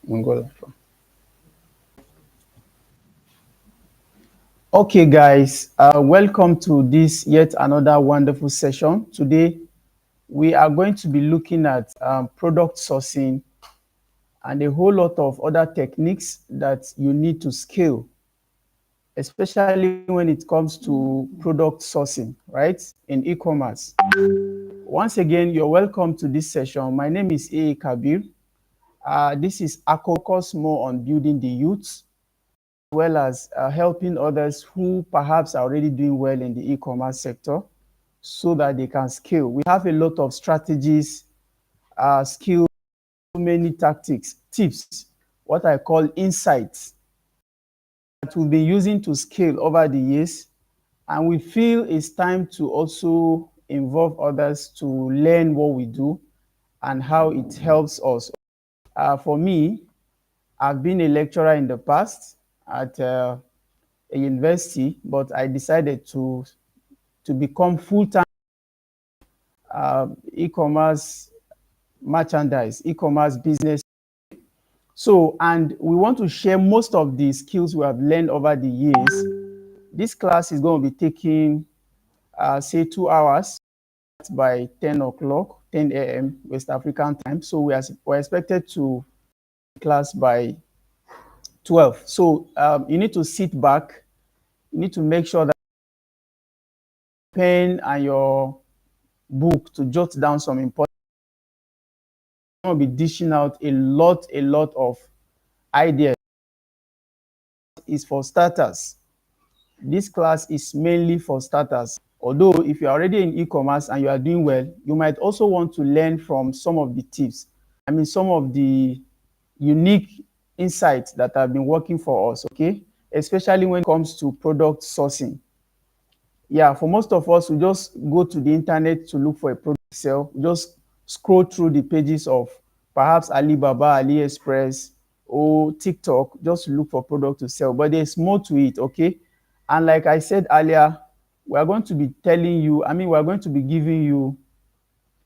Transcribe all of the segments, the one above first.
Angola. Okay, guys, welcome to this yet another wonderful session. Today, we are going to be looking at product sourcing and a whole lot of other techniques that you need to scale, especially when it comes to product sourcing, right, in e-commerce. Once again, you're welcome to this session. My name is A. Kabir. This is focus more on building the youth, as well as helping others who perhaps are already doing well in the e-commerce sector so that they can scale. We have a lot of strategies, skills, so many tactics, tips, what I call insights that we've been using to scale over the years. And we feel it's time to also involve others to learn what we do and how it helps us. For me, I've been a lecturer in the past at a university, but I decided to become full-time e-commerce merchandise, e-commerce business. So, and we want to share most of the skills we have learned over the years. This class is going to be taking, say, 2 hours by 10 o'clock, 10 a.m. West African time. So we're expected to class by 12. So you need to sit back. You need to make sure that pen and your book to jot down some important. I'm going to be dishing out a lot of ideas. Is for starters. This class is mainly for starters. Although if you're already in e-commerce and you are doing well, you might also want to learn from some of the tips. I mean, some of the unique insights that have been working for us, okay? Especially when it comes to product sourcing. Yeah, for most of us, we just go to the internet to look for a product to sell. We just scroll through the pages of perhaps Alibaba, AliExpress, or TikTok, just to look for product to sell. But there's more to it, okay? And like I said earlier, we are going to be telling you, we're going to be giving you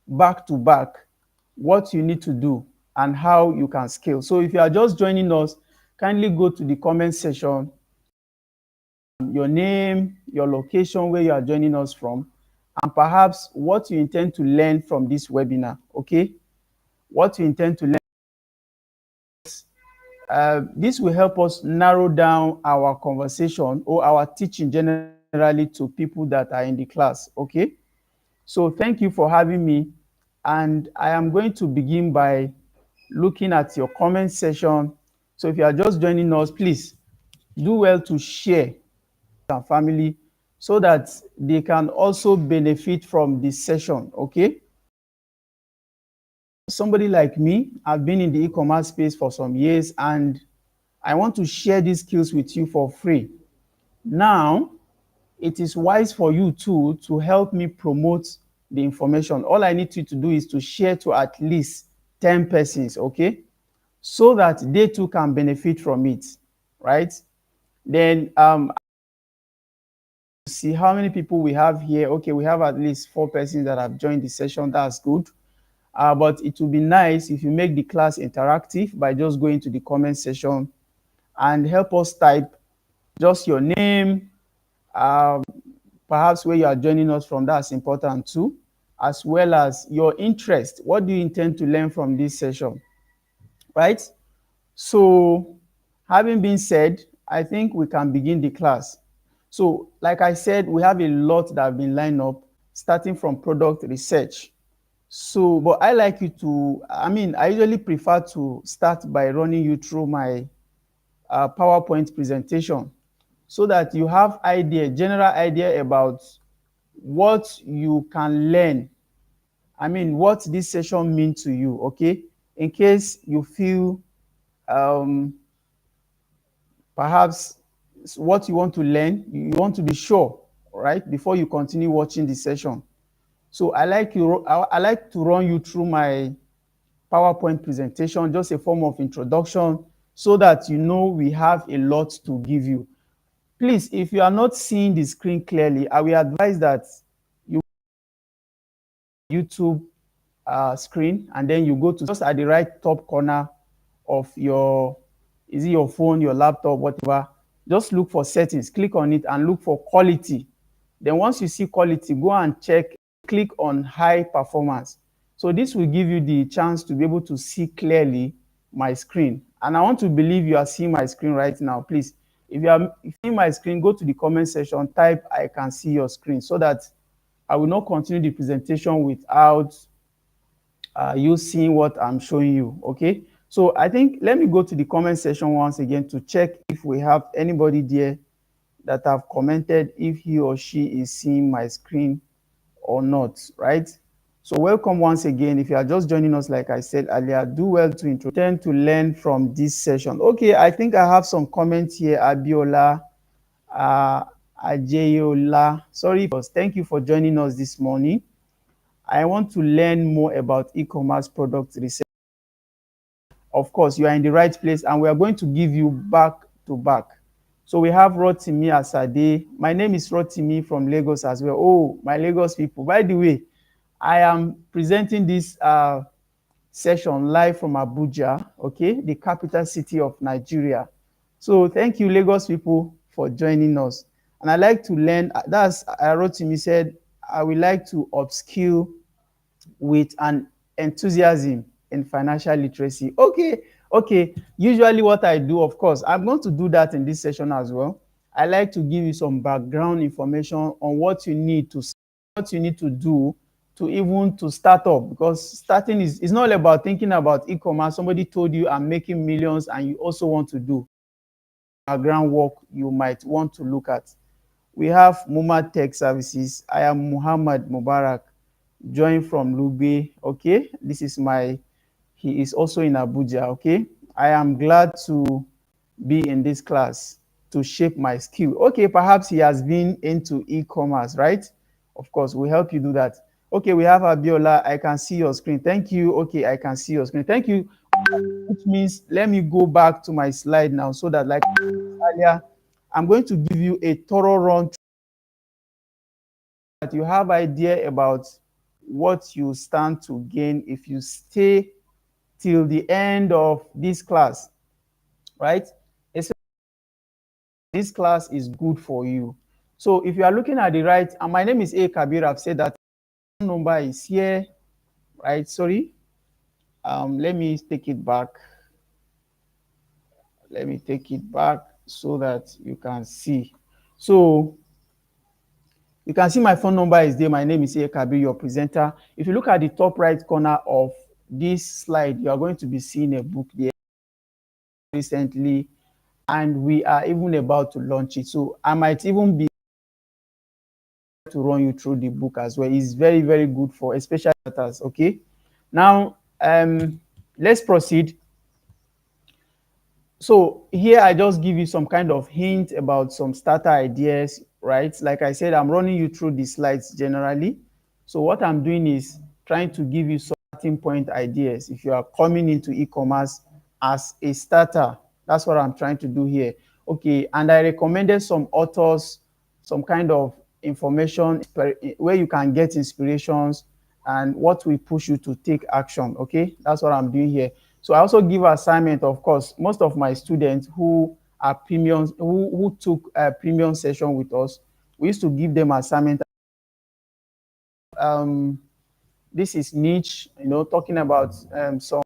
back to back what you need to do and how you can scale. So if you are just joining us, kindly go to the comment section, your name, your location, where you are joining us from, and perhaps what you intend to learn from this webinar, okay? What you intend to learn. This will help us narrow down our conversation or our teaching generally to people that are in the class, okay? So thank you for having me. And I am going to begin by looking at your comment section. So if you are just joining us, please do well to share and family so that they can also benefit from this session, okay? Somebody like me, I've been in the e-commerce space for some years and I want to share these skills with you for free. Now, it is wise for you too to help me promote the information. All I need you to do is to share to at least 10 persons, okay? So that they too can benefit from it, right? Then see how many people we have here. Okay, we have at least 4 persons that have joined the session. That's good. But it would be nice if you make the class interactive by just going to the comment section and help us type just your name, perhaps where you are joining us from. That's important too, as well as your interest. What do you intend to learn from this session, right? So having been said, I think we can begin the class. So like I said, we have a lot that have been lined up, starting from product research. So, but I like you to, I usually prefer to start by running you through my PowerPoint presentation so that you have general idea about what you can learn. What this session means to you, okay? In case you feel perhaps what you want to learn, you want to be sure, right, before you continue watching the session. So I like to run you through my PowerPoint presentation, just a form of introduction, so that you know we have a lot to give you. Please, if you are not seeing the screen clearly, I will advise that you YouTube screen and then you go to just at the right top corner of your, is it your phone, your laptop, whatever. Just look for settings, click on it and look for quality. Then once you see quality, go and check, click on high performance. So this will give you the chance to be able to see clearly my screen. And I want to believe you are seeing my screen right now. Please, if you are seeing my screen, go to the comment section, type I can see your screen, so that I will not continue the presentation without you seeing what I'm showing you. Okay. So I think let me go to the comment section once again to check if we have anybody there that have commented if he or she is seeing my screen or not, right? So welcome once again. If you are just joining us, like I said earlier, do well to intend to learn from this session. Okay, I think I have some comments here. Abiola, uh, Ajeyola, sorry, thank you for joining us this morning. I want to learn more about e-commerce product research. Of course, you are in the right place, and we are going to give you back to back. So we have Rotimi Asade. My name is Rotimi from Lagos as well. Oh, my Lagos people. By the way, I am presenting this session live from Abuja, okay, the capital city of Nigeria. So thank you, Lagos people, for joining us. And I like to learn, that's, Rotimi said, I would like to upskill with an enthusiasm in financial literacy. Okay, okay. Usually what I do, of course, I'm going to do that in this session as well. I like to give you some background information on what you need to do to even to start up, because starting is not all about thinking about e-commerce. Somebody told you I'm making millions and you also want to do background work you might want to look at. We have Muma Tech Services. I am Muhammad Mubarak, joined from Lugbe. Okay, this is he is also in Abuja. Okay, I am glad to be in this class to shape my skill. Okay, perhaps he has been into e-commerce, right? Of course, we help you do that. Okay, we have Abiola. I can see your screen. Thank you. Okay, I can see your screen. Thank you. Which means let me go back to my slide now, so that, like earlier, I'm going to give you a thorough run that you have idea about what you stand to gain if you stay till the end of this class, right? This class is good for you. So if you are looking at the right, and my name is A Kabir, I've said that number is here, right? Sorry. Let me take it back. Let me take it back so that you can see. So you can see my phone number is there. My name is A Kabir, your presenter. If you look at the top right corner of this slide, you are going to be seeing a book there recently, and we are even about to launch it. So I might even be to run you through the book as well. It's very, very good for especially starters. Okay. Now, let's proceed. So here I just give you some kind of hint about some starter ideas, right? Like I said, I'm running you through the slides generally. So what I'm doing is trying to give you starting point ideas. If you are coming into e-commerce as a starter, that's what I'm trying to do here. Okay, and I recommended some authors, some kind of information where you can get inspirations and what will push you to take action. Okay, that's what I'm doing here. So I also give assignment. Of course, most of my students who are premiums, who took a premium session with us, we used to give them assignment. This is niche, talking about some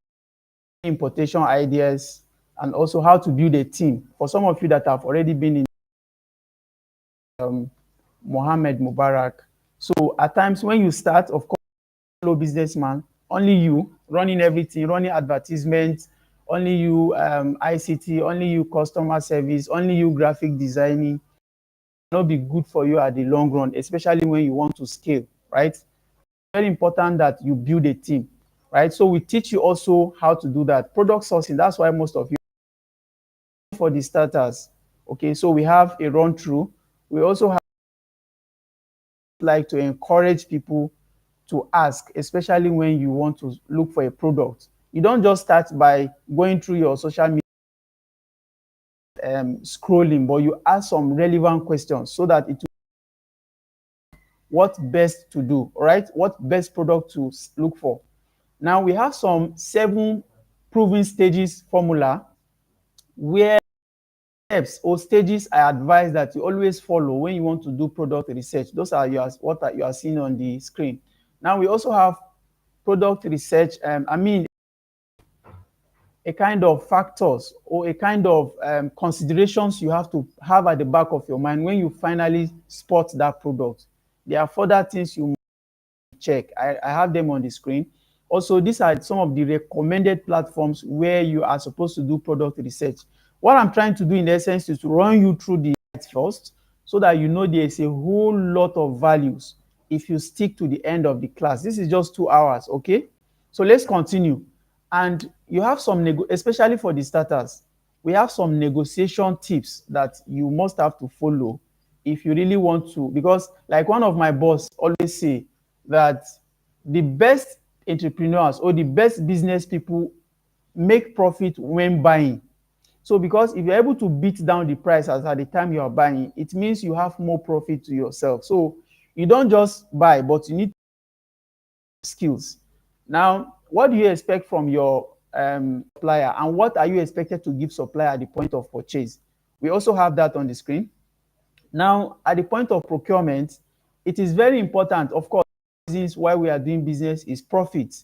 importation ideas and also how to build a team. For some of you that have already been in Mohammed Mubarak. So at times when you start, of course, hello businessman, only you running everything, running advertisements, only you ICT, only you customer service, only you graphic designing, not be good for you at the long run, especially when you want to scale, right? Very important that you build a team, right? So we teach you also how to do that. Product sourcing, that's why most of you, for the starters, okay? So we have a run through. We also have like to encourage people to ask, especially when you want to look for a product. You don't just start by going through your social media scrolling, but you ask some relevant questions so that it will what best to do, all right? What best product to look for. Now we have some 7 proven stages formula, where steps or stages I advise that you always follow when you want to do product research. Those are what you are seeing on the screen. Now we also have product research. A kind of factors or a kind of considerations you have to have at the back of your mind when you finally spot that product. There are further things you check. I have them on the screen. Also, these are some of the recommended platforms where you are supposed to do product research. What I'm trying to do in essence is to run you through the first so that you know there is a whole lot of values if you stick to the end of the class. This is just 2 hours, okay? So let's continue. And you have some, especially for the starters, we have some negotiation tips that you must have to follow if you really want to. Because like one of my boss always say that the best entrepreneurs or the best business people make profit when buying. So because if you're able to beat down the price as at the time you are buying, it means you have more profit to yourself. So you don't just buy, but you need skills. Now, what do you expect from your supplier, and what are you expected to give supplier at the point of purchase? We also have that on the screen. Now, at the point of procurement, it is very important, of course, reasons why we are doing business is profit.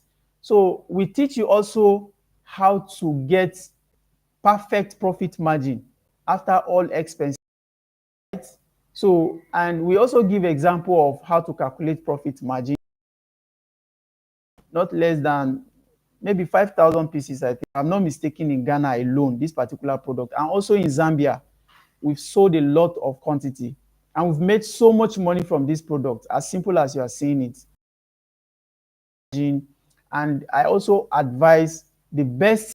So we teach you also how to get perfect profit margin after all expenses. So, and we also give example of how to calculate profit margin, not less than maybe 5,000 pieces, I think. I'm not mistaken, in Ghana alone, this particular product. And also in Zambia, we've sold a lot of quantity. And we've made so much money from this product, as simple as you are seeing it. And I also advise the best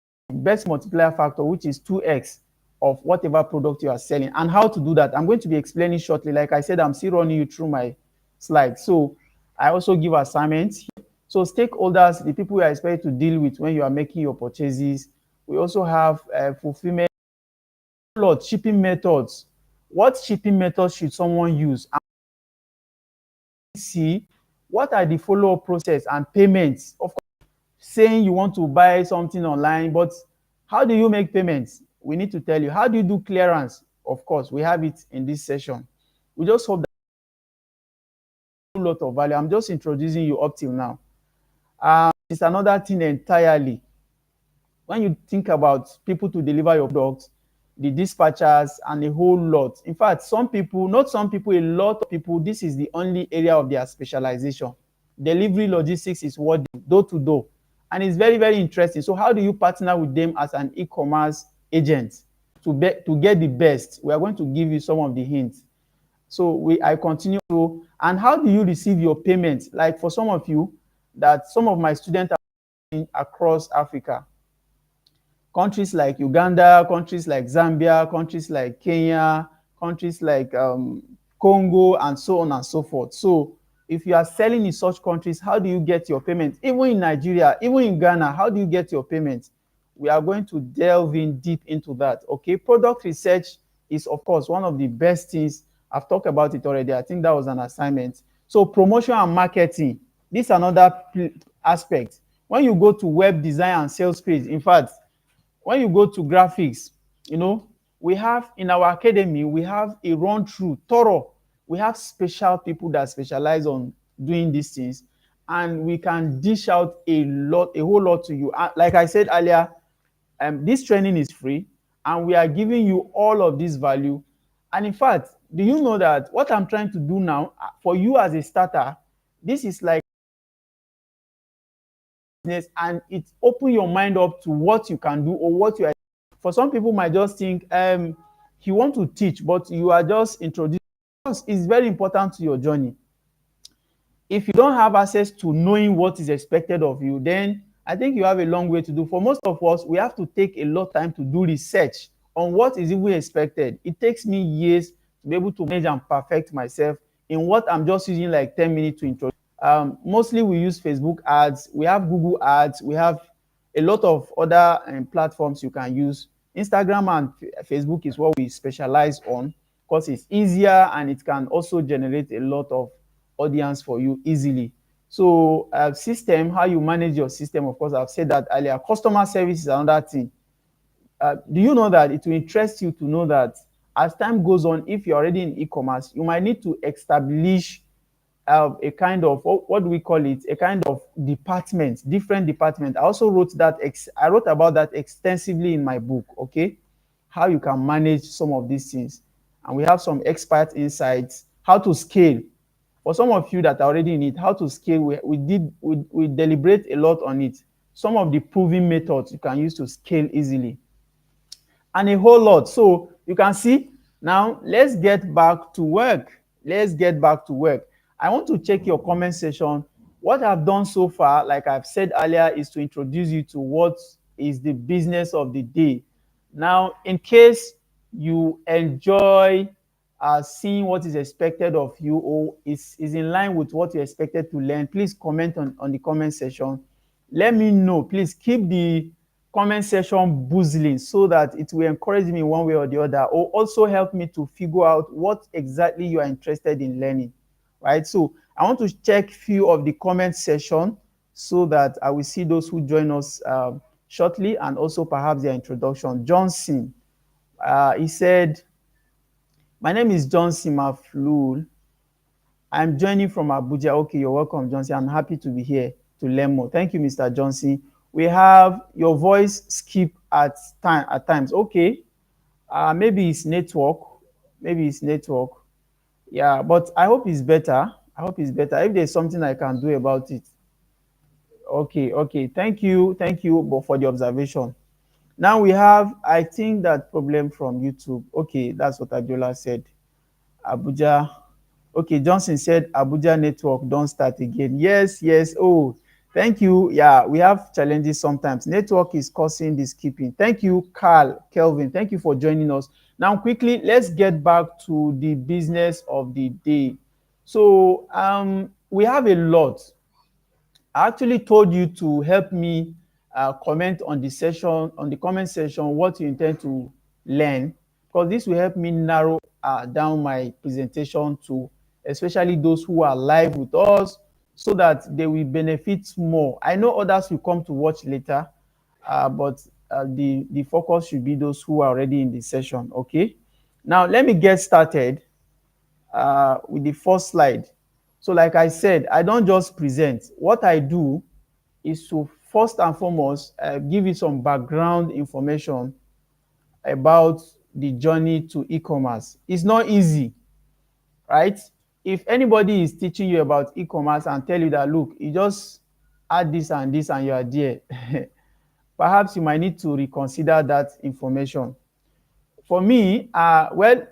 multiplier factor, which is 2x of whatever product you are selling, and how to do that. I'm going to be explaining shortly. Like I said, I'm still running you through my slides. So I also give assignments. So stakeholders, the people you are expected to deal with when you are making your purchases. We also have fulfillment, shipping methods. What shipping methods should someone use? And see what are the follow-up process and payments. Of course, saying you want to buy something online, but how do you make payments? We need to tell you. How do you do clearance? Of course, we have it in this session. We just hope that a lot of value. I'm just introducing you up till now. It's another thing entirely. When you think about people to deliver your products, the dispatchers, and a whole lot. In fact, some people, not some people, a lot of people, this is the only area of their specialization. Delivery logistics is what door to door. And it's very, very interesting. So how do you partner with them as an e-commerce agent to get the best? We are going to give you some of the hints. So I continue. And how do you receive your payments? Like for some of you, that some of my students are across Africa, countries like Uganda, countries like Zambia, countries like Kenya, countries like Congo, and so on and so forth. So if you are selling in such countries, how do you get your payments? Even in Nigeria, even in Ghana, how do you get your payments? We are going to delve in deep into that. Okay, product research is, of course, one of the best things. I've talked about it already. I think that was an assignment. So promotion and marketing, this is another aspect. When you go to web design and sales page, in fact, when you go to graphics, we have in our academy, we have a run through thorough. We have special people that specialize on doing these things, and we can dish out a whole lot to you. Like I said earlier, this training is free, and we are giving you all of this value. And in fact, do you know that what I'm trying to do now for you as a starter, this is like business, and it open your mind up to what you can do or what you are. For some people might just think you want to teach, but you are just introducing. It's very important to your journey. If you don't have access to knowing what is expected of you, then I think you have a long way to do. For most of us, we have to take a lot of time to do research on what is even expected. It takes me years to be able to manage and perfect myself in what I'm just using like 10 minutes to introduce. Mostly we use Facebook ads, we have Google ads, we have a lot of other platforms you can use. Instagram and Facebook is what we specialize on because it's easier and it can also generate a lot of audience for you easily. So system, how you manage your system, of course, I've said that earlier. Customer service is another thing. Do you know that it will interest you to know that as time goes on, if you're already in e-commerce, you might need to establish a kind of, what do we call it, a kind of department, different department. I also wrote that I wrote about that extensively in my book. Okay, how you can manage some of these things, and we have some expert insights how to scale. For some of you that are already in it, how to scale, we deliberate a lot on it. Some of the proven methods you can use to scale easily, and a whole lot. So you can see now, let's get back to work. Let's get back to work. I want to check your comment section. What I've done so far, like I've said earlier, is to introduce you to what is the business of the day. Now, in case you enjoy seeing what is expected of you, or is in line with what you expected to learn, please comment on the comment section. Let me know. Please keep the comment section bustling so that it will encourage me one way or the other, or also help me to figure out what exactly you are interested in learning, right? So I want to check few of the comment section so that I will see those who join us shortly, and also perhaps their introduction. Johnson, he said, my name is Johnson Maflul. I'm joining from Abuja. Okay, you're welcome, Johnson. I'm happy to be here to learn more. Thank you, Mr. Johnson. We have your voice skip at times. Okay, maybe it's network. Maybe it's network. Yeah, but I hope it's better. I hope it's better. If there's something I can do about it. Okay, okay. Thank you, but for the observation. Now we have, I think, that problem from YouTube. Okay, that's what Abiola said. Abuja. Okay, Johnson said Abuja network don't start again. Yes, yes. Oh, thank you. Yeah, we have challenges sometimes. Network is causing this skipping. Thank you, Carl, Kelvin. Thank you for joining us. Now, quickly, let's get back to the business of the day. So, we have a lot. I actually told you to help me comment on the session, on the comment section, what you intend to learn, because this will help me narrow down my presentation to especially those who are live with us, so that they will benefit more. I know others will come to watch later, but the focus should be those who are already in the session. Okay, now let me get started with the first slide. So like I said, I don't just present. What I do is to first and foremost give you some background information about the journey to e-commerce. It's not easy, right? If anybody is teaching you about e-commerce and tell you that, look, you just add this and you are there, perhaps you might need to reconsider that information. For me, well,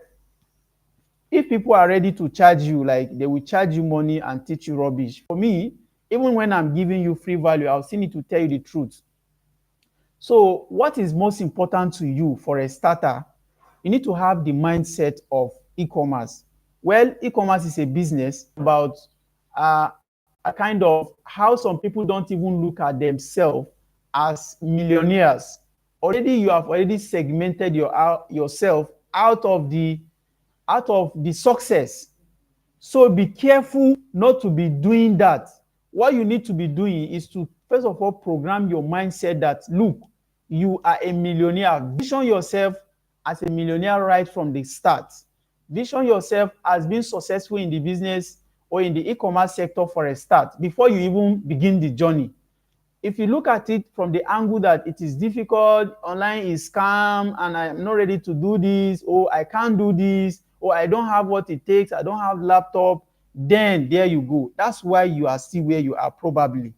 if people are ready to charge you, like they will charge you money and teach you rubbish. For me, even when I'm giving you free value, I'll still need to tell you the truth. So what is most important to you for a starter? You need to have the mindset of e-commerce. Well, e-commerce is a business about a kind of how some people don't even look at themselves as millionaires. Already, you have already segmented yourself out of the success. So be careful not to be doing that. What you need to be doing is to, first of all, program your mindset that, look, you are a millionaire. Vision yourself as a millionaire right from the start. Vision yourself as being successful in the business or in the e-commerce sector for a start before you even begin the journey. If you look at it from the angle that it is difficult, online is scam, and I'm not ready to do this, or I can't do this, or I don't have what it takes, I don't have laptop, then there you go. That's why you are still where you are probably.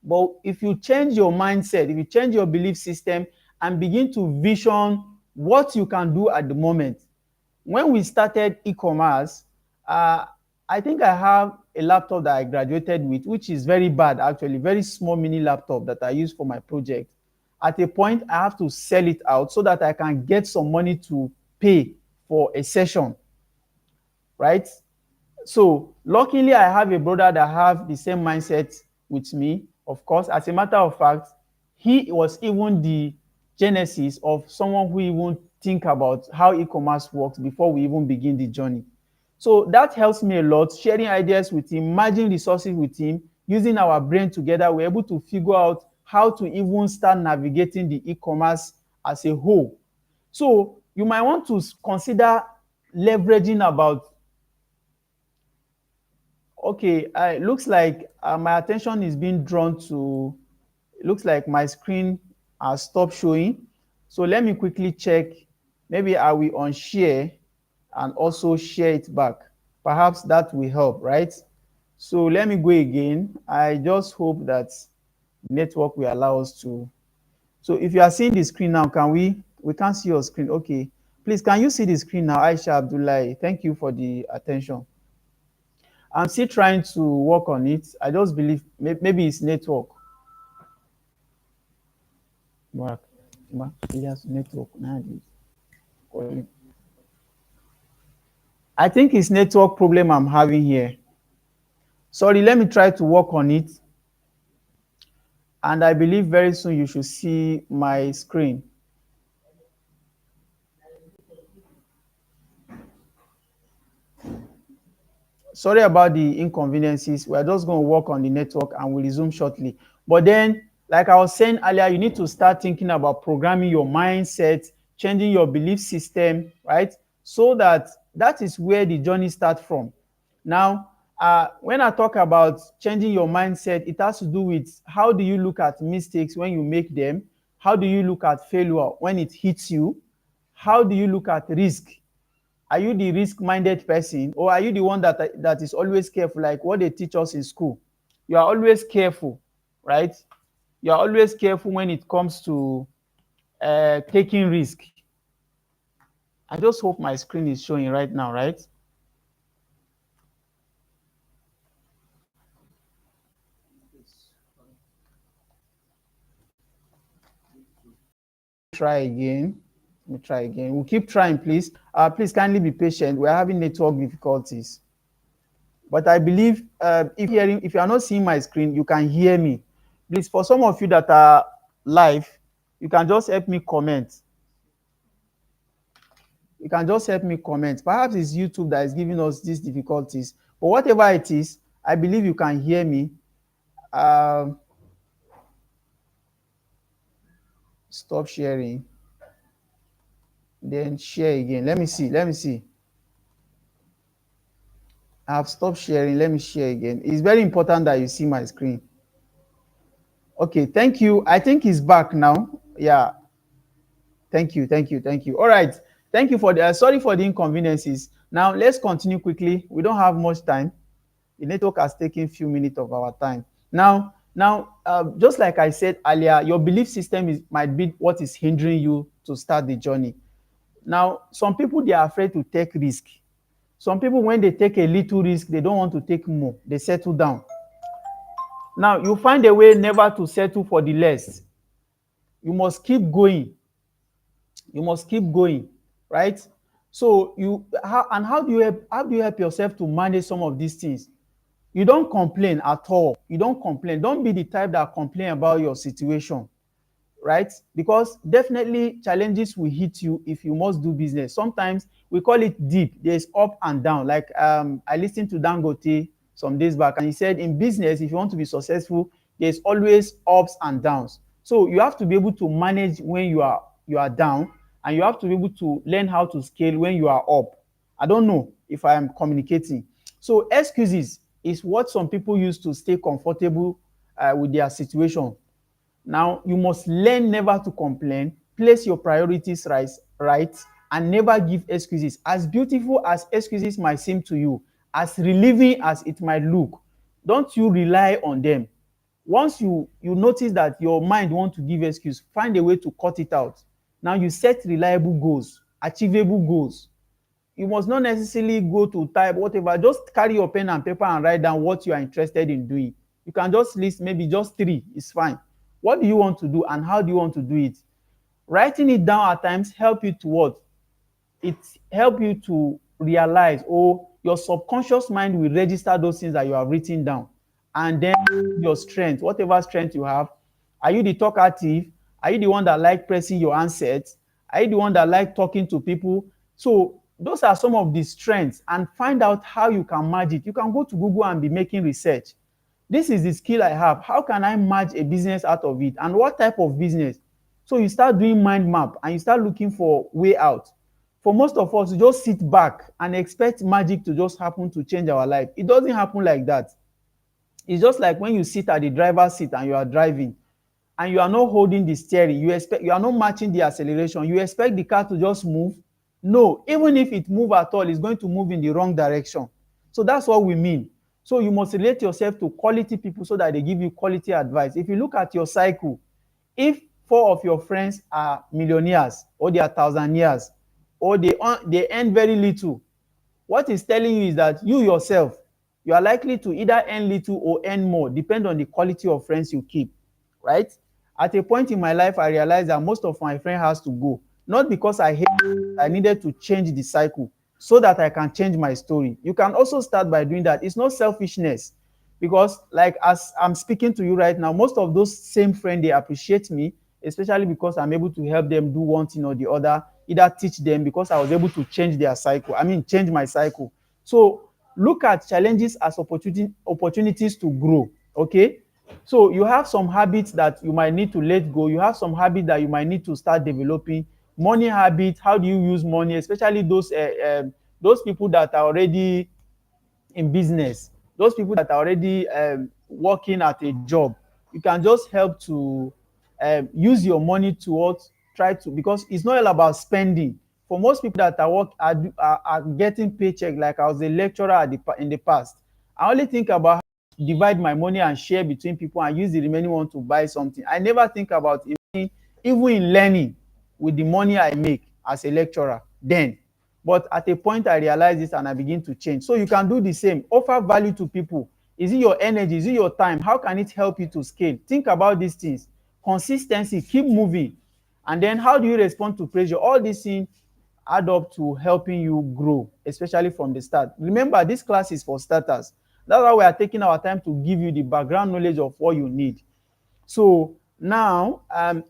But if you change your mindset, if you change your belief system and begin to vision what you can do at the moment. When we started e-commerce, I think I have a laptop that I graduated with, which is very bad actually, very small mini laptop that I use for my project. At a point, I have to sell it out so that I can get some money to pay for a session, right? So luckily, I have a brother that have the same mindset with me. Of course, as a matter of fact, he was even the genesis of someone who even think about how e-commerce works before we even begin the journey. So that helps me a lot, sharing ideas with him, merging resources with him, using our brain together. We're able to figure out how to even start navigating the e-commerce as a whole. So you might want to consider leveraging about, okay, it looks like my attention is being drawn to, it looks like my screen has stopped showing. So let me quickly check. Maybe I will unshare and also share it back. Perhaps that will help, right? So let me go again. I just hope that network will allow us to. So if you are seeing the screen now, we can't see your screen. Okay. Please, can you see the screen now? Aisha Abdullahi, thank you for the attention. I'm still trying to work on it. I just believe maybe it's network. Mark, yes, network. I think it's network problem I'm having here. Sorry, let me try to work on it. And I believe very soon you should see my screen. Sorry about the inconveniences. We're just going to work on the network and we'll resume shortly. But then, like I was saying earlier, you need to start thinking about programming your mindset, changing your belief system, right? So that is where the journey starts from. Now, when I talk about changing your mindset, it has to do with how do you look at mistakes when you make them? How do you look at failure when it hits you? How do you look at risk? Are you the risk-minded person, or are you the one that is always careful, like what they teach us in school? You are always careful, right? You are always careful when it comes to taking risk. I just hope my screen is showing right now, right? Try again. Let me try again. We'll keep trying, please. Please kindly be patient. We're having network difficulties. But I believe if you are not seeing my screen, you can hear me. Please, for some of you that are live, you can just help me comment. You can just help me comment. Perhaps it's YouTube that is giving us these difficulties. But whatever it is, I believe you can hear me. Stop sharing. Then share again. Let me see. Let me see. I've stopped sharing. Let me share again. It's very important that you see my screen. Okay, thank you. I think it's back now. Yeah. Thank you. Thank you. Thank you. All right. Thank you for the sorry for the inconveniences. Now let's continue quickly. We don't have much time. The network has taken a few minutes of our time. Just like I said earlier, your belief system might be what is hindering you to start the journey. Now, some people, they are afraid to take risk. Some people, when they take a little risk, they don't want to take more. They settle down. Now, you find a way never to settle for the less. You must keep going. You must keep going, right? So how do you help yourself to manage some of these things? You don't complain at all. You don't complain. Don't be the type that complain about your situation, right? Because definitely challenges will hit you if you must do business. Sometimes we call it deep. There's up and down. Like I listened to Dangote some days back, and he said in business, if you want to be successful, there's always ups and downs. So you have to be able to manage when you are down, and you have to be able to learn how to scale when you are up. I don't know if I am communicating. So excuses is what some people use to stay comfortable with their situation. Now, you must learn never to complain, place your priorities right, and never give excuses. As beautiful as excuses might seem to you, as relieving as it might look, don't you rely on them. Once you notice that your mind wants to give excuse, find a way to cut it out. Now, you set reliable goals, achievable goals. You must not necessarily go to type whatever. Just carry your pen and paper and write down what you are interested in doing. You can just list maybe just 3. It's fine. What do you want to do and how do you want to do it? Writing it down at times help you to what? It help you to realize, or your subconscious mind will register those things that you have written down. And then your strength, whatever strength you have. Are you the talkative? Are you the one that like pressing your handsets? Are you the one that like talking to people? So Those are some of the strengths, and find out how you can merge it. You can go to Google and be making research. This is the skill I have. How can I merge a business out of it? And what type of business? So you start doing mind map and you start looking for way out. For most of us, we just sit back and expect magic to just happen to change our life. It doesn't happen like that. It's just like when you sit at the driver's seat and you are driving and you are not holding the steering, you are not matching the acceleration, you expect the car to just move. No, even if it move at all, it's going to move in the wrong direction. So that's what we mean. So you must relate yourself to quality people so that they give you quality advice. If you look at your cycle, if four of your friends are millionaires or they are thousandaires or they earn very little, what is telling you is that you yourself, you are likely to either earn little or earn more, depend on the quality of friends you keep, right? At a point in my life, I realized that most of my friends has to go, not because I hate them, I needed to change the cycle so that I can change my story. You can also start by doing that. It's not selfishness, because like as I'm speaking to you right now, most of those same friends, they appreciate me, especially because I'm able to help them do one thing or the other, either teach them because I was able to change their cycle, change my cycle. So look at challenges as opportunities to grow. Okay, so you have some habits that you might need to let go, you have some habits that you might need to start developing. Money habits, how do you use money, especially those people that are already in business, those people that are already working at a job. You can just help to use your money towards, try to, because it's not all about spending. For most people that are getting paycheck, like I was a lecturer in the past, I only think about how to divide my money and share between people and use the remaining one to buy something. I never think about even in learning with the money I make as a lecturer then. But at a point, I realized this and I begin to change. So you can do the same. Offer value to people. Is it your energy? Is it your time? How can it help you to scale? Think about these things. Consistency, keep moving. And then how do you respond to pressure? All these things add up to helping you grow, especially from the start. Remember, this class is for starters. That's why we are taking our time to give you the background knowledge of what you need. So now,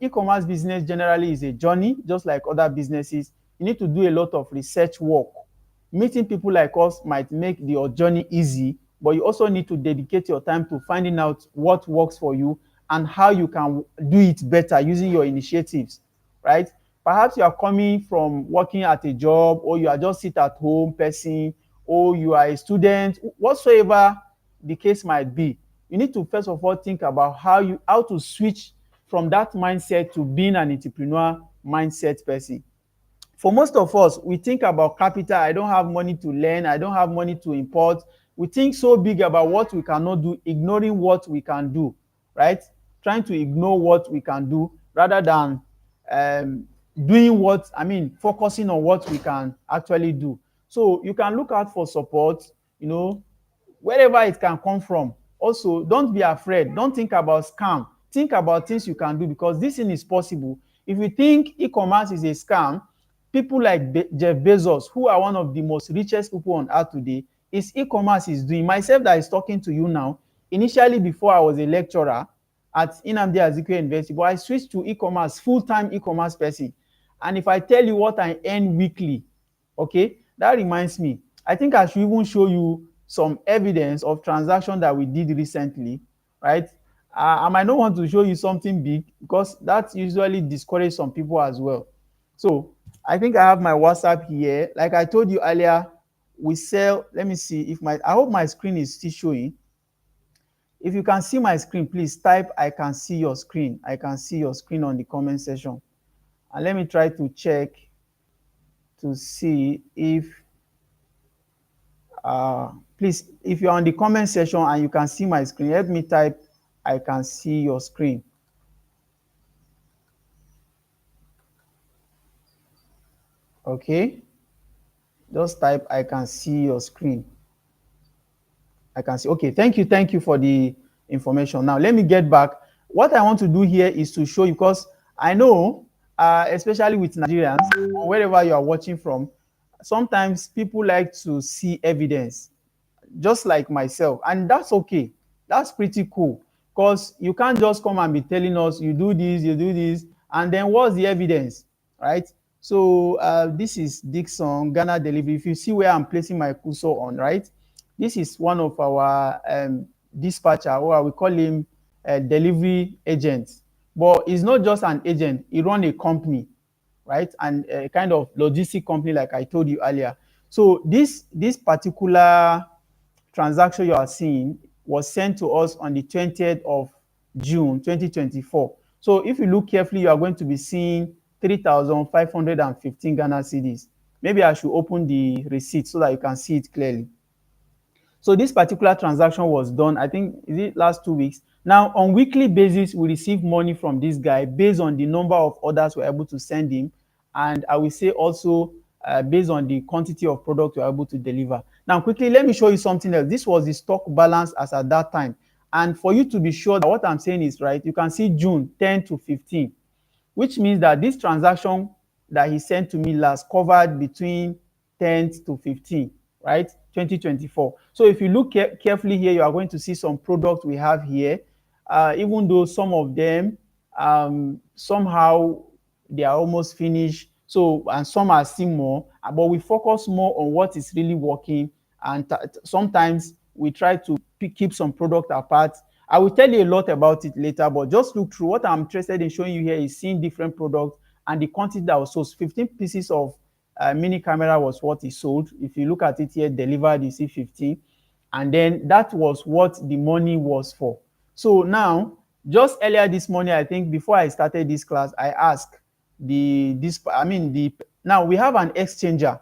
e-commerce business generally is a journey, just like other businesses. You need to do a lot of research work. Meeting people like us might make your journey easy, but you also need to dedicate your time to finding out what works for you and how you can do it better using your initiatives, right? Perhaps you are coming from working at a job, or you are just sit at home person, or you are a student, whatsoever the case might be. You need to first of all think about how to switch from that mindset to being an entrepreneur mindset person. For most of us, we think about capital. I don't have money to learn, I don't have money to import. We think so big about what we cannot do, ignoring what we can do, right? Trying to ignore what we can do rather than um, doing focusing on what we can actually do. So you can look out for support, you know, wherever it can come from. Also, don't be afraid. Don't think about scam. Think about things you can do, because this thing is possible. If you think e-commerce is a scam, people like Jeff Bezos, who are one of the most richest people on earth today, is e-commerce is doing. Myself that is talking to you now, initially before I was a lecturer at Nnamdi Azikiwe University, but I switched to e-commerce, full-time e-commerce person. And if I tell you what I earn weekly, okay, that reminds me, I think I should even show you some evidence of transaction that we did recently, right? I might not want to show you something big because that usually discourages some people as well. So I think I have my WhatsApp here. Like I told you earlier, we sell. Let me see if I hope my screen is still showing. If you can see my screen, please type I can see your screen. I can see your screen on the comment section. And let me try to check to see if please, if you're on the comment section and you can see my screen, help me type I can see your screen. Okay, just type I can see your screen. I can see. Okay, thank you for the information. Now let me get back. What I want to do here is to show you, because I know, especially with Nigerians or wherever you are watching from, sometimes people like to see evidence, just like myself, and that's okay. That's pretty cool, because you can't just come and be telling us you do this, and then what's the evidence, right? So this is Dixon Ghana delivery. If you see where I'm placing my cursor on, right? This is one of our dispatcher, or we call him delivery agent. But he's not just an agent; he run a company, right? And a kind of logistic company, like I told you earlier. So this particular transaction you are seeing was sent to us on the 20th of June 2024. So if you look carefully, you are going to be seeing 3,515 Ghana cedis. Maybe I should open the receipt so that you can see it clearly. So this particular transaction was done, I think, is it last 2 weeks? Now, on weekly basis, we receive money from this guy based on the number of orders we're able to send him. And I will say also based on the quantity of product we're able to deliver. Now, quickly, let me show you something else. This was the stock balance as at that time. And for you to be sure that what I'm saying is right, you can see June 10 to 15, which means that this transaction that he sent to me last covered between 10th to 15th, right? 2024. So if you look carefully here, you are going to see some products we have here, even though some of them somehow they are almost finished. So, and some are still more, but we focus more on what is really working. And sometimes we try to keep some product apart. I will tell you a lot about it later, but just look through. What I'm interested in showing you here is seeing different products and the quantity that was sold. 15 pieces of mini camera was what he sold. If you look at it here, delivered, you see 15. And then that was what the money was for. So now, just earlier this morning, I think before I started this class, I asked now we have an exchanger.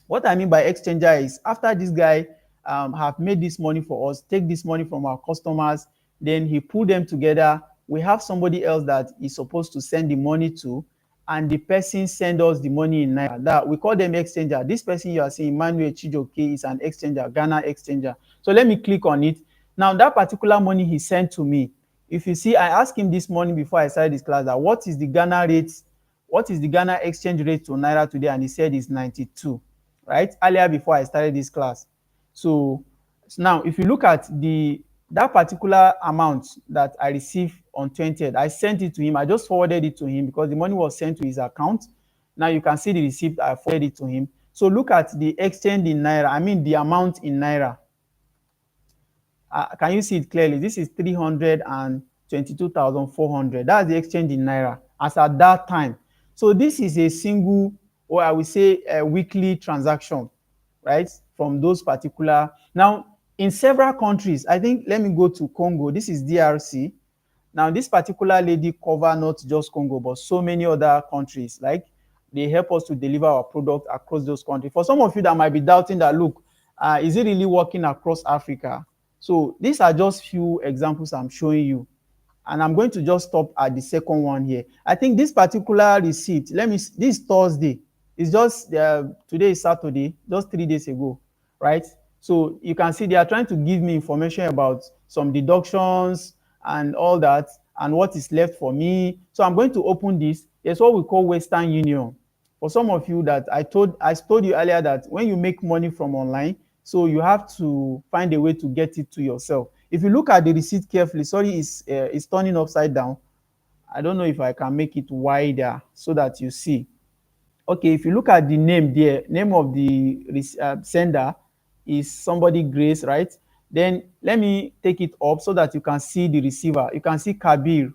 What I mean by exchanger is after this guy have made this money for us, take this money from our customers, then he put them together. We have somebody else that is supposed to send the money to, and the person send us the money in naira. That we call them exchanger. This person you are seeing, Emmanuel Chijoke, is an exchanger, Ghana exchanger. So let me click on it. Now that particular money he sent to me, if you see, I asked him this morning before I started this class that what is the Ghana rate, what is the Ghana exchange rate to naira today, and he said it's 92, right? Earlier before I started this class. So now if you look at that particular amount that I received on 20th, I sent it to him. I just forwarded it to him because the money was sent to his account. Now you can see the receipt. I forwarded it to him. So look at the exchange in naira. I mean the amount in naira. Can you see it clearly? This is 322,400. That's the exchange in naira as at that time. So this is a single, or I would say a weekly transaction, right? From those particular. Now, in several countries, I think, let me go to Congo. This is DRC. Now, this particular lady cover not just Congo, but so many other countries. Like, they help us to deliver our product across those countries. For some of you that might be doubting that, look, is it really working across Africa? So these are just few examples I'm showing you. And I'm going to just stop at the second one here. I think this particular receipt, this is Thursday. It's just, today is Saturday, just 3 days ago, right? So you can see they are trying to give me information about some deductions and all that, and what is left for me. So I'm going to open this. It's what we call Western Union. For some of you that I told you earlier that when you make money from online, so you have to find a way to get it to yourself. If you look at the receipt carefully, sorry, it's turning upside down. I don't know if I can make it wider so that you see. Okay, if you look at the name there, name of the sender is somebody Grace, right? Then let me take it up so that you can see the receiver. You can see Kabir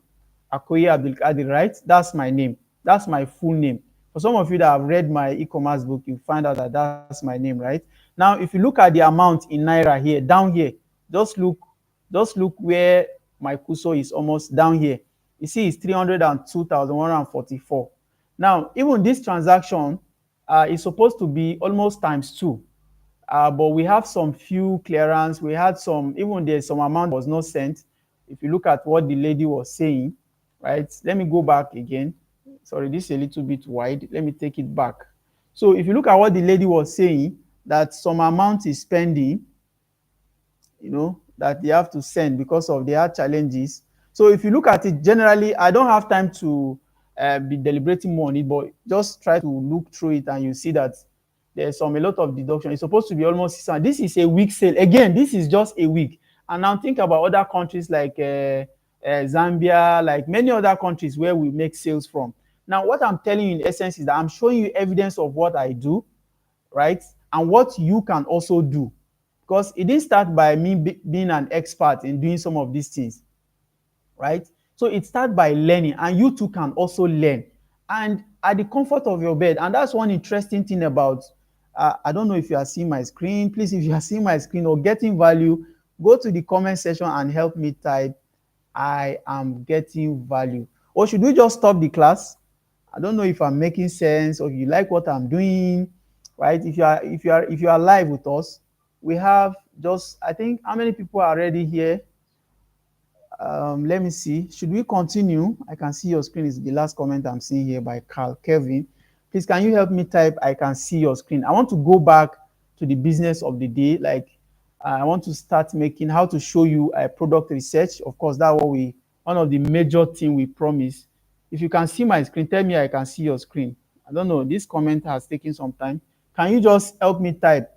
Akoye Abdulkadir, right? That's my name. That's my full name. For some of you that have read my e-commerce book, you find out that that's my name, right? Now, if you look at the amount in naira here, down here, just look where my cursor is, almost down here. You see, it's 302,144. Now, even this transaction is supposed to be almost times 2. But we have some few clearance. We had some, even there's some amount was not sent. If you look at what the lady was saying, right? Let me go back again. Sorry, this is a little bit wide. Let me take it back. So if you look at what the lady was saying, that some amount is pending, that they have to send because of their challenges. So if you look at it, generally, I don't have time to be deliberating more on it, but just try to look through it and you see that there's a lot of deduction. It's supposed to be almost 600. This is a week sale. Again, this is just a week. And now think about other countries like Zambia, like many other countries where we make sales from. Now, what I'm telling you in essence is that I'm showing you evidence of what I do, right? And what you can also do. Because it didn't start by me being an expert in doing some of these things, right? So it starts by learning, and you too can also learn. And at the comfort of your bed. And that's one interesting thing about, I don't know if you are seeing my screen. Please, if you are seeing my screen or getting value, go to the comment section and help me type, I am getting value. Or should we just stop the class? I don't know if I'm making sense or if you like what I'm doing, right? If you are live with us, we have just, I think, how many people are already here? Let me see. Should we continue? I can see your screen is the last comment I'm seeing here by Carl Kevin. Please, can you help me type? I can see your screen. I want to go back to the business of the day. Like, I want to start making how to show you a product research. Of course, that's what one of the major thing we promise. If you can see my screen, tell me I can see your screen. I don't know. This comment has taken some time. Can you just help me type?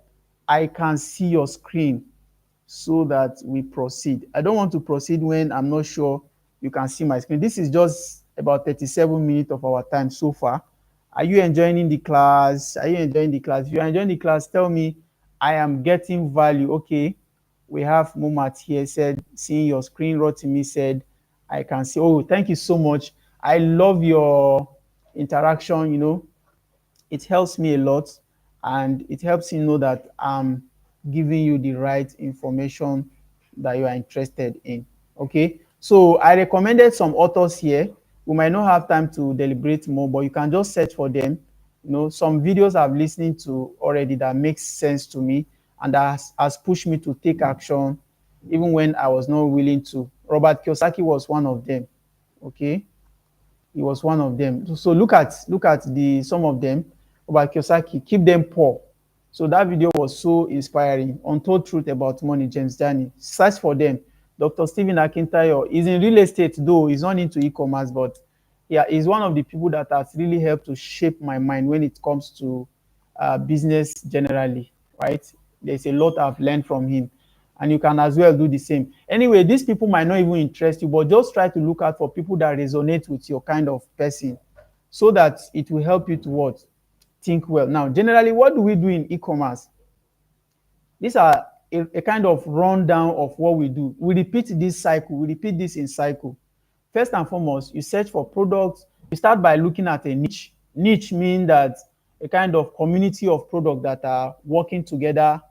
I can see your screen so that we proceed. I don't want to proceed when I'm not sure you can see my screen. This is just about 37 minutes of our time so far. Are you enjoying the class? Are you enjoying the class? If you're enjoying the class, tell me I am getting value. Okay. We have Mumat here said, seeing your screen. Rotimi said, I can see. Oh, thank you so much. I love your interaction, it helps me a lot, and it helps you know that I'm giving you the right information that you are interested in. Okay, so I recommended some authors here. We might not have time to deliberate more, but you can just search for them. Some videos I've listened to already that makes sense to me, and that has pushed me to take action even when I was not willing to. Robert Kiyosaki was one of them. Okay, he was one of them. So look at the some of them about Kiyosaki. Keep them poor. So that video was so inspiring. Untold Truth About Money, James Jani. Search for them. Dr. Stephen Akintayo is in real estate, though he's not into e-commerce, but yeah, he's one of the people that has really helped to shape my mind when it comes to business generally, right? There's a lot I've learned from him, and you can as well do the same. Anyway, these people might not even interest you, but just try to look out for people that resonate with your kind of person, so that it will help you to what? Think well. Now, generally, what do we do in e-commerce? These are a kind of rundown of what we do. We repeat this cycle. We repeat this in cycle. First and foremost, you search for products. You start by looking at a niche. Niche means that a kind of community of products that are working together,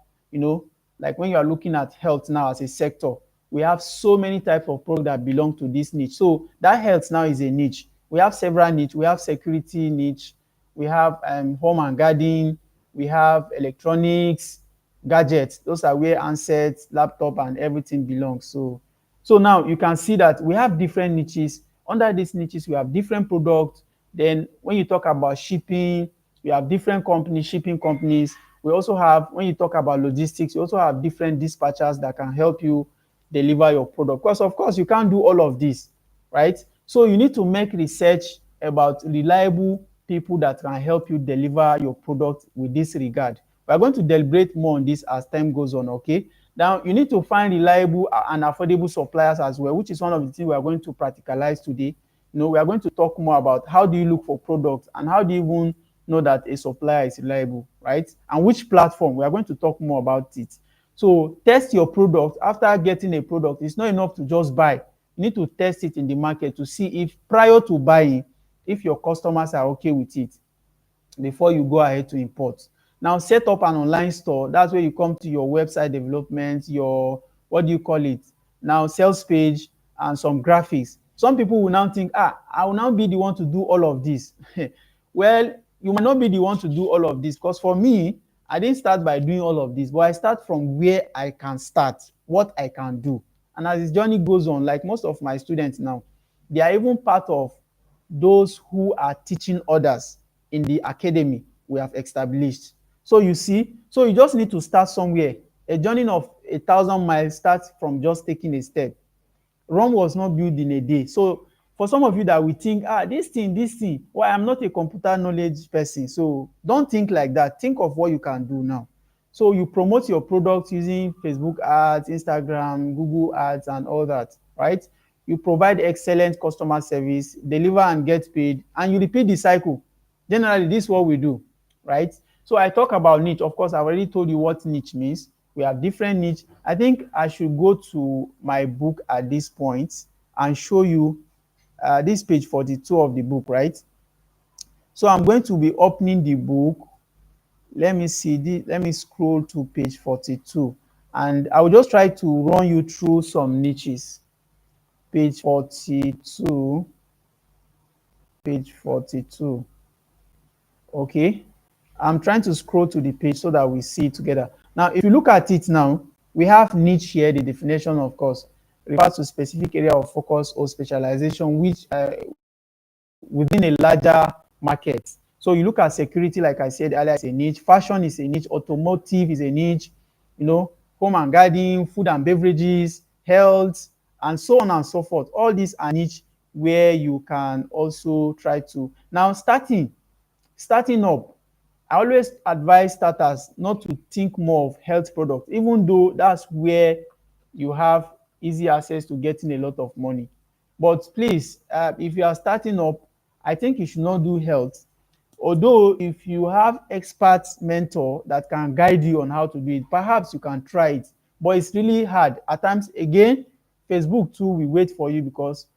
like when you are looking at health now as a sector, we have so many types of products that belong to this niche. So that health now is a niche. We have several niche. We have security niche. We have home and garden. We have electronics, gadgets. Those are where handsets, laptop, and everything belongs. So now you can see that we have different niches. Under these niches, we have different products. Then when you talk about shipping, we have different companies, shipping companies. We also have, when you talk about logistics, you also have different dispatchers that can help you deliver your product. Because of course, you can't do all of this, right? So you need to make research about reliable people that can help you deliver your product with this regard. We are going to deliberate more on this as time goes on, okay? Now, you need to find reliable and affordable suppliers as well, which is one of the things we are going to practicalize today. We are going to talk more about how do you look for products and how do you even know that a supplier is reliable, right? And which platform. We are going to talk more about it. So test your product. After getting a product, it's not enough to just buy. You need to test it in the market to see if prior to buying, if your customers are okay with it before you go ahead to import. Now, set up an online store. That's where you come to your website development, your, what do you call it? Now, sales page and some graphics. Some people will now think, I will now be the one to do all of this. Well, you might not be the one to do all of this, because for me, I didn't start by doing all of this, but I start from where I can start, what I can do. And as this journey goes on, like most of my students now, they are even part of those who are teaching others in the academy we have established. So you see, so you just need to start somewhere. A journey of 1,000 miles starts from just taking a step. Rome was not built in a day. So for some of you that we think, this thing, well, I'm not a computer knowledge person. So don't think like that. Think of what you can do now. So you promote your product using Facebook ads, Instagram, Google ads, and all that, right? you provide excellent customer service, deliver and get paid, and you repeat the cycle. Generally, this is what we do, right? So I talk about niche. Of course, I've already told you what niche means. We have different niche. I think I should go to my book at this point and show you this page 42 of the book, right? So I'm going to be opening the book. Let me see this. Let me scroll to page 42, and I will just try to run you through some niches. Page 42. Page 42. Okay. I'm trying to scroll to the page so that we see it together. Now, if you look at it now, we have niche here. The definition, of course, refers to specific area of focus or specialization which within a larger market. So you look at security, like I said earlier, is a niche. Fashion is a niche. Automotive is a niche. Home and garden, food and beverages, health, and so on and so forth. All these are niche where you can also try to. Now, starting up, I always advise starters not to think more of health products, even though that's where you have easy access to getting a lot of money. But please, if you are starting up, I think you should not do health. Although if you have expert mentor that can guide you on how to do it, perhaps you can try it. But it's really hard. At times, again, Facebook too will wait for you because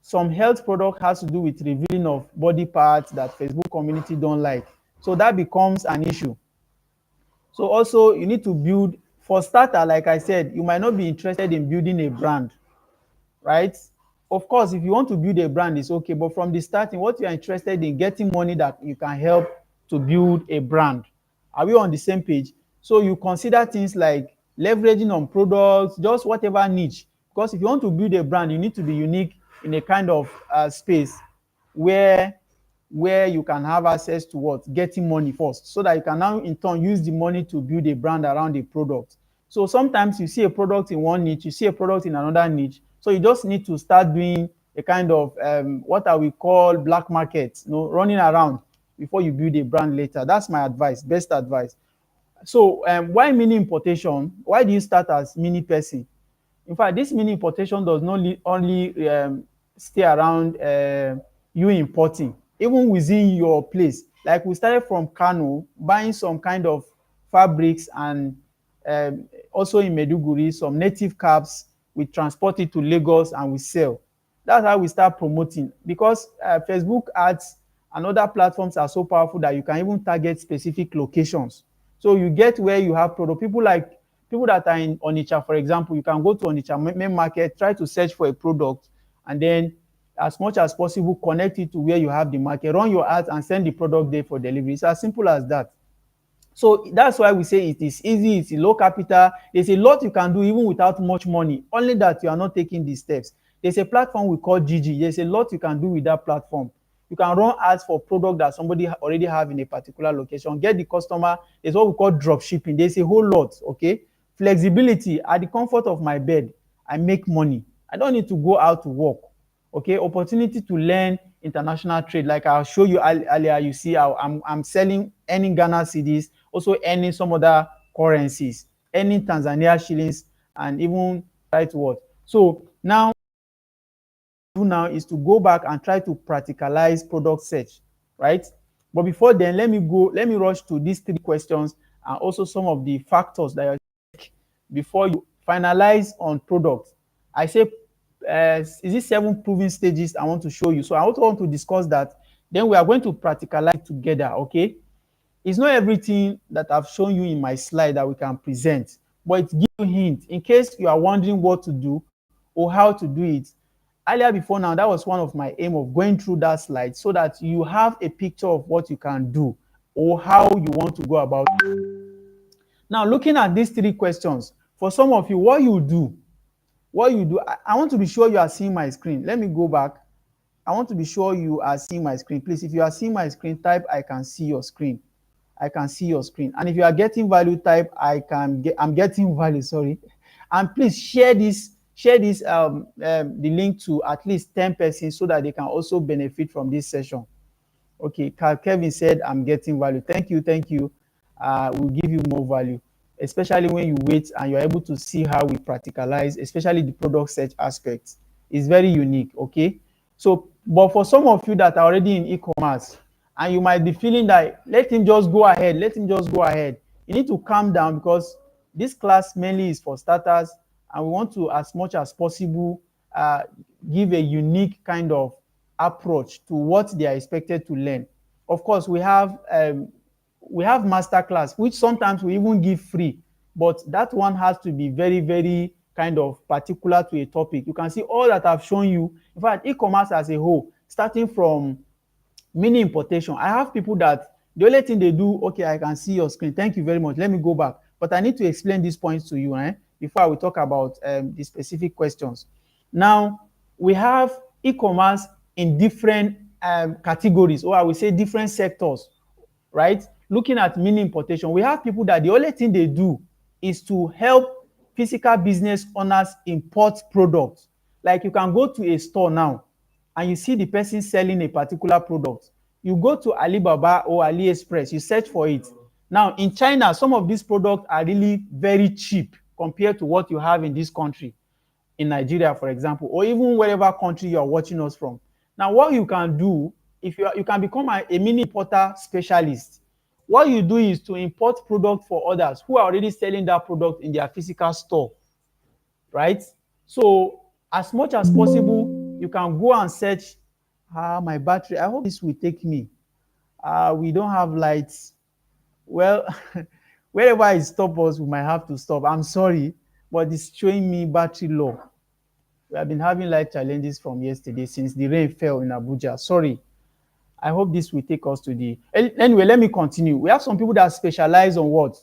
some health product has to do with revealing of body parts that Facebook community don't like. So that becomes an issue. So also you need to build, for starter, like I said, you might not be interested in building a brand, right? Of course, if you want to build a brand, it's okay. But from the starting, what you are interested in, getting money that you can help to build a brand. Are we on the same page? So you consider things like leveraging on products, just whatever niche. Because if you want to build a brand, you need to be unique in a kind of space where you can have access to what? Getting money first, so that you can now in turn use the money to build a brand around a product. So sometimes you see a product in one niche, you see a product in another niche. So you just need to start doing a kind of what I will call black market, running around before you build a brand later. That's my advice, best advice. So why mini importation? Why do you start as mini person? In fact, this mini importation does not only stay around you importing, even within your place. Like we started from Kano, buying some kind of fabrics and also in Meduguri, some native caps. We transport it to Lagos and we sell. That's how we start promoting, because Facebook ads and other platforms are so powerful that you can even target specific locations. So you get where you have product. People that are in Onitsha, for example, you can go to Onitsha main market, try to search for a product, and then as much as possible, connect it to where you have the market, run your ads and send the product there for delivery. It's as simple as that. So that's why we say it is easy, it's low capital. There's a lot you can do even without much money, only that you are not taking these steps. There's a platform we call Gigi. There's a lot you can do with that platform. You can run ads for product that somebody already have in a particular location, get the customer. There's what we call drop shipping. There's a whole lot, okay? Flexibility. At the comfort of my bed, I make money. I don't need to go out to work. Okay, opportunity to learn international trade. Like I'll show you earlier, you see how I'm selling, earning Ghana cedis, also earning some other currencies, earning Tanzania shillings, and even try to what. So now is to go back and try to practicalize product search, right? But before then, let me rush to these three questions and also some of the factors that you check before you finalize on product. I say, is it 7 proving stages I want to show you? So I also want to discuss that. Then we are going to practicalize together, okay? It's not everything that I've shown you in my slide that we can present, but it gives you hints in case you are wondering what to do or how to do it. Earlier before now, that was one of my aim of going through that slide so that you have a picture of what you can do or how you want to go about it. Now, looking at these three questions, for some of you, what you do, I want to be sure you are seeing my screen. Let me go back. I want to be sure you are seeing my screen. Please, if you are seeing my screen, type I can see your screen. I can see your screen. And if you are getting value, type I'm getting value, sorry. And please share the link to at least 10 persons so that they can also benefit from this session. Okay, Kevin said I'm getting value. Thank you. We'll give you more value, especially when you wait and you're able to see how we practicalize, especially the product search aspect. is very unique. Okay, so but for some of you that are already in e-commerce and you might be feeling that let him just go ahead, let him just go ahead, you need to calm down because this class mainly is for starters and we want to, as much as possible, uh, give a unique kind of approach to what they are expected to learn. Of course, we have master class, which sometimes we even give free, but that one has to be very, very kind of particular to a topic. You can see all that I've shown you. In fact, e-commerce as a whole, starting from mini importation. I have people that the only thing they do, okay, I can see your screen. Thank you very much. Let me go back. But I need to explain these points to you before I will talk about the specific questions. Now, we have e-commerce in different categories, or I will say different sectors, right? Looking at mini importation, we have people that the only thing they do is to help physical business owners import products. Like you can go to a store now and you see the person selling a particular product. You go to Alibaba or AliExpress, you search for it. Now, in China, some of these products are really very cheap compared to what you have in this country, in Nigeria, for example, or even wherever country you are watching us from. Now, what you can do, if you can become a mini importer specialist. What you do is to import product for others who are already selling that product in their physical store, right? So, as much as possible, you can go and search. My battery, I hope this will take me. We don't have lights. Well, wherever it stops us, we might have to stop. I'm sorry, but it's showing me battery low. We have been having light challenges from yesterday since the rain fell in Abuja. Sorry. I hope this will take us to the... Anyway, let me continue. We have some people that specialize on what?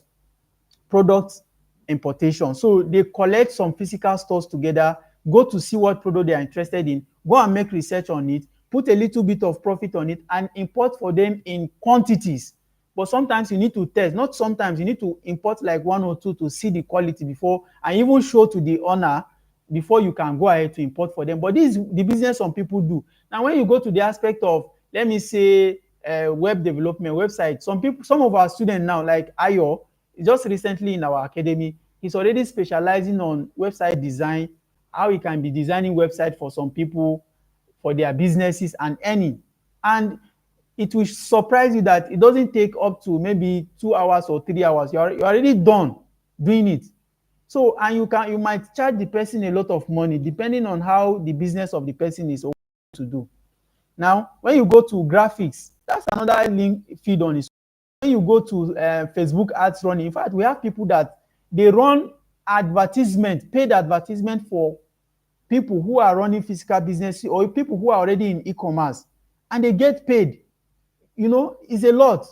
Product importation. So they collect some physical stores together, go to see what product they are interested in, go and make research on it, put a little bit of profit on it, and import for them in quantities. But sometimes you need to test. Not sometimes, you need to import like one or two to see the quality before, and even show to the owner before you can go ahead to import for them. But this is the business some people do. Now, when you go to the aspect of, let me say, web development, website, some of our students now, like Ayo, just recently in our academy, he's already specializing on website design, how he can be designing website for some people, for their businesses and earning. And it will surprise you that it doesn't take up to maybe 2 hours or 3 hours. You're already done doing it. So, and you might charge the person a lot of money depending on how the business of the person is to do. Now, when you go to graphics, that's another link feed on it. When you go to Facebook ads running, in fact, we have people that they run advertisement, paid advertisement for people who are running physical business or people who are already in e-commerce, and they get paid. You know, it's a lot.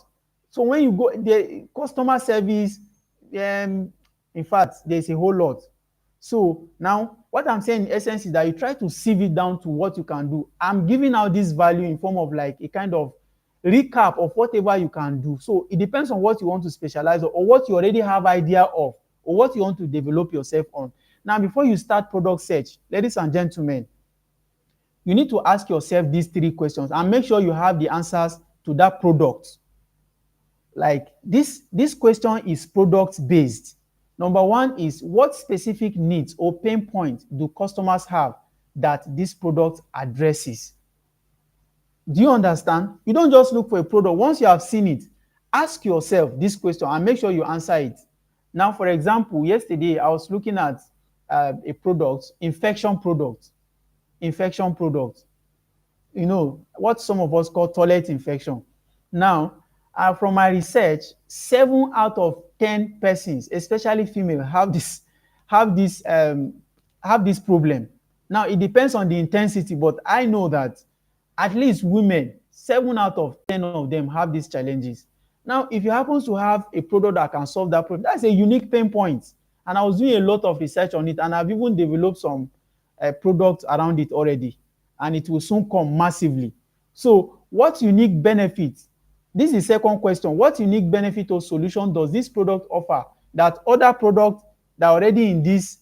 So when you go, the customer service, in fact, there's a whole lot. So now, what I'm saying in essence is that you try to sieve it down to what you can do. I'm giving out this value in form of like a kind of recap of whatever you can do. So it depends on what you want to specialize on, or what you already have idea of, or what you want to develop yourself on. Now, before you start product search, ladies and gentlemen, you need to ask yourself these 3 questions and make sure you have the answers to that product. Like this question is product based. Number 1 is, what specific needs or pain points do customers have that this product addresses? Do you understand? You don't just look for a product. Once you have seen it, ask yourself this question and make sure you answer it. Now, for example, yesterday I was looking at a product, infection product. You know, what some of us call toilet infection. Now, from my research, 7 out of 10 persons, especially female, have this problem. Now, it depends on the intensity, but I know that at least women, 7 out of 10 of them have these challenges. Now, if you happen to have a product that can solve that problem, that's a unique pain point. And I was doing a lot of research on it, and I've even developed some products around it already, and it will soon come massively. So, what unique benefits? This is the second question. What unique benefit or solution does this product offer that other products that are already in this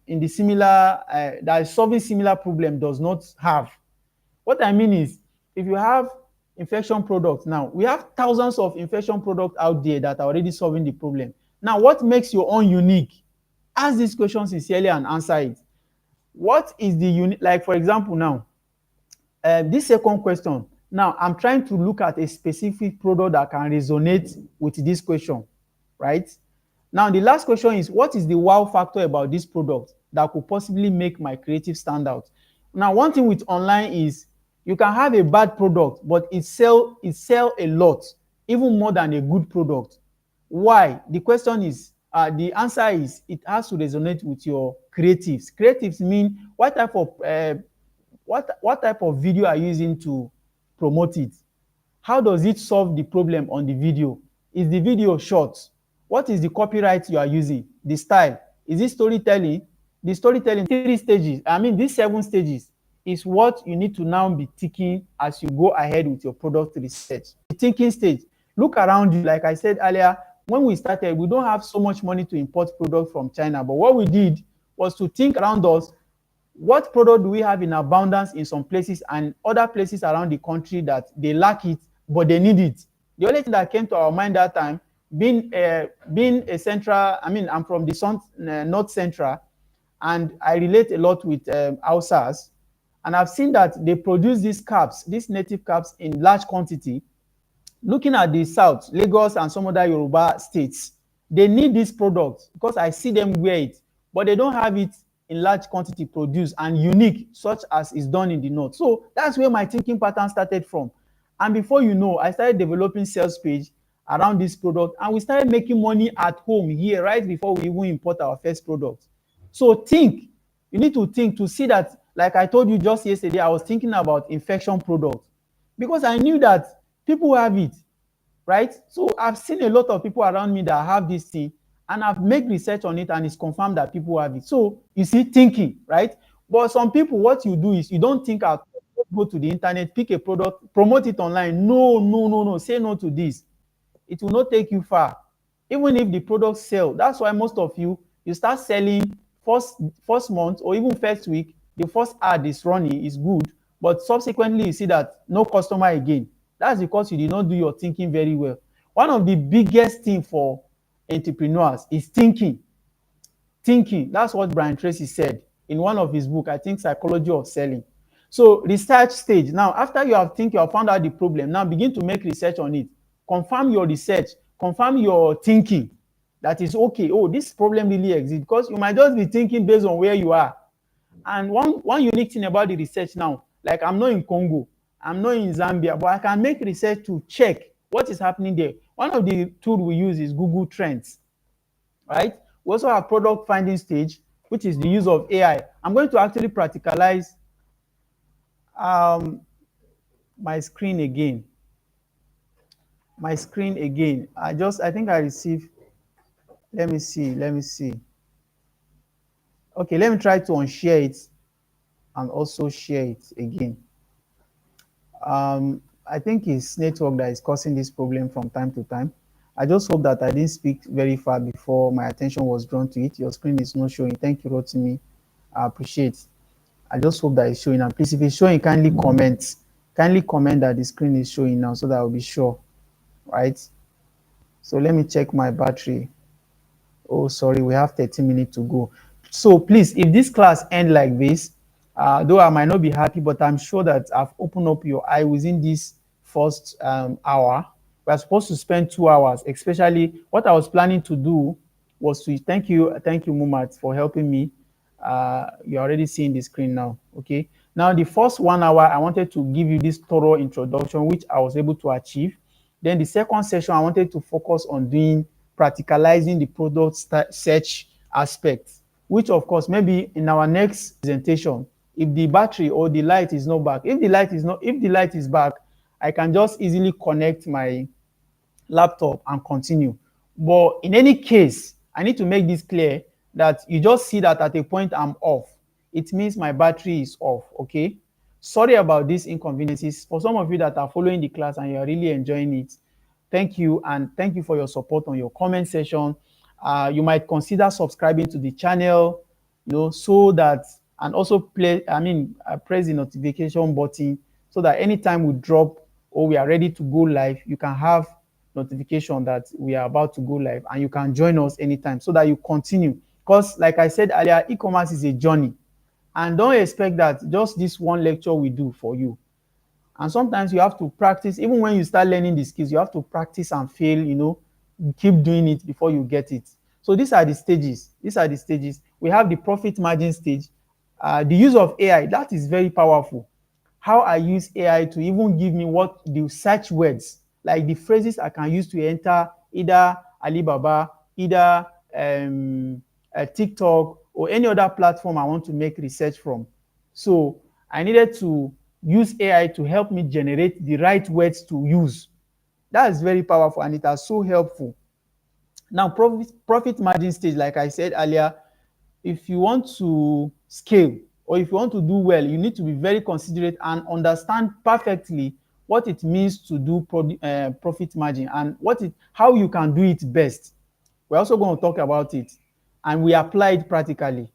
in the similar that is solving similar problem does not have? What I mean is, if you have infection products now, we have thousands of infection products out there that are already solving the problem. Now, what makes your own unique? Ask these questions sincerely and answer it. What is the unique, like for example now, this second question, now I'm trying to look at a specific product that can resonate with this question, right? Now the last question is, what is the wow factor about this product that could possibly make my creative stand out? Now one thing with online is you can have a bad product but it sell a lot, even more than a good product. Why? The question is, the answer is it has to resonate with your creatives. Creatives mean what type of video are you using to promote it? How does it solve the problem on the video? Is the video short? What is the copyright you are using? The style? Is it storytelling? The storytelling, 3 stages, I mean these 7 stages is what you need to now be ticking as you go ahead with your product research. The thinking stage, look around you. Like I said earlier, when we started, we don't have so much money to import products from China, but what we did was to think around us. What product do we have in abundance in some places and other places around the country that they lack it but they need it? The only thing that came to our mind that time, being a central, I mean I'm from the north central, and I relate a lot with Hausas, and I've seen that they produce these caps, these native caps, in large quantity. Looking at the south, Lagos and some other Yoruba states, they need this product because I see them wear it, but they don't have it in large quantity produced and unique such as is done in the north. So that's where my thinking pattern started from. And before you know, I started developing sales page around this product, and we started making money at home here right before we even import our first product. So think, you need to think to see that, like I told you just yesterday, I was thinking about infection products because I knew that people have it, right? So I've seen a lot of people around me that have this thing, and I've made research on it, and it's confirmed that people have it. So you see, thinking, right? But some people, what you do is you don't think out, go to the internet, pick a product, promote it online. No, no, no, no. Say no to this. It will not take you far. Even if the product sell, that's why most of you start selling first month or even first week. The first ad is running is good, but subsequently you see that no customer again. That's because you did not do your thinking very well. One of the biggest thing for entrepreneurs is thinking. Thinking. That's what Brian Tracy said in one of his books, I think Psychology of Selling. So research stage. Now, after you have found out the problem, now begin to make research on it. Confirm your research, confirm your thinking. That is okay. Oh, this problem really exists, because you might just be thinking based on where you are. And one unique thing about the research now, like I'm not in Congo, I'm not in Zambia, but I can make research to check what is happening there. One of the tools we use is Google Trends, right? We also have product finding stage, which is the use of AI. I'm going to actually practicalize my screen again. I think I received, let me see. Okay, let me try to unshare it and also share it again. I think it's network that is causing this problem from time to time. I just hope that I didn't speak very far before my attention was drawn to it. Your screen is not showing. Thank you, Rotimi. I appreciate. I just hope that it's showing. And please, if it's showing, kindly comment. Kindly comment that the screen is showing now so that I'll be sure. Right? So let me check my battery. Oh, sorry, we have 30 minutes to go. So please, if this class end like this, though I might not be happy, but I'm sure that I've opened up your eye within this first hour. We're supposed to spend 2 hours, especially what I was planning to do was to thank you, Mumat, for helping me. You're already seeing the screen now. Okay. Now, the first 1 hour, I wanted to give you this thorough introduction, which I was able to achieve. Then the second session, I wanted to focus on doing practicalizing the product search aspect, which of course, maybe in our next presentation, if the battery or the light is not back, if the light is back, I can just easily connect my laptop and continue. But in any case, I need to make this clear that you just see that at a point I'm off. It means my battery is off, okay? Sorry about these inconveniences. For some of you that are following the class and you're really enjoying it, thank you, and thank you for your support on your comment section. You might consider subscribing to the channel, so that, and also press the notification button so that anytime we drop or we are ready to go live, you can have notification that we are about to go live, and you can join us anytime so that you continue. Because like I said earlier, e-commerce is a journey. And don't expect that just this one lecture will do for you. And sometimes you have to practice. Even when you start learning the skills, you have to practice and fail, keep doing it before you get it. So these are the stages. We have the profit margin stage. The use of AI, that is very powerful. How I use AI to even give me what the search words, like the phrases I can use to enter either Alibaba, either TikTok, or any other platform I want to make research from. So I needed to use AI to help me generate the right words to use. That is very powerful and it has so helpful. Now, profit margin stage, like I said earlier, if you want to scale or if you want to do well, you need to be very considerate and understand perfectly what it means to do profit margin and how you can do it best. We're also going to talk about it and we apply it practically.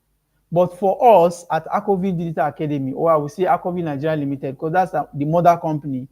But for us at Akovi Digital Academy, or I will say Akovi Nigeria Limited, because that's the mother company,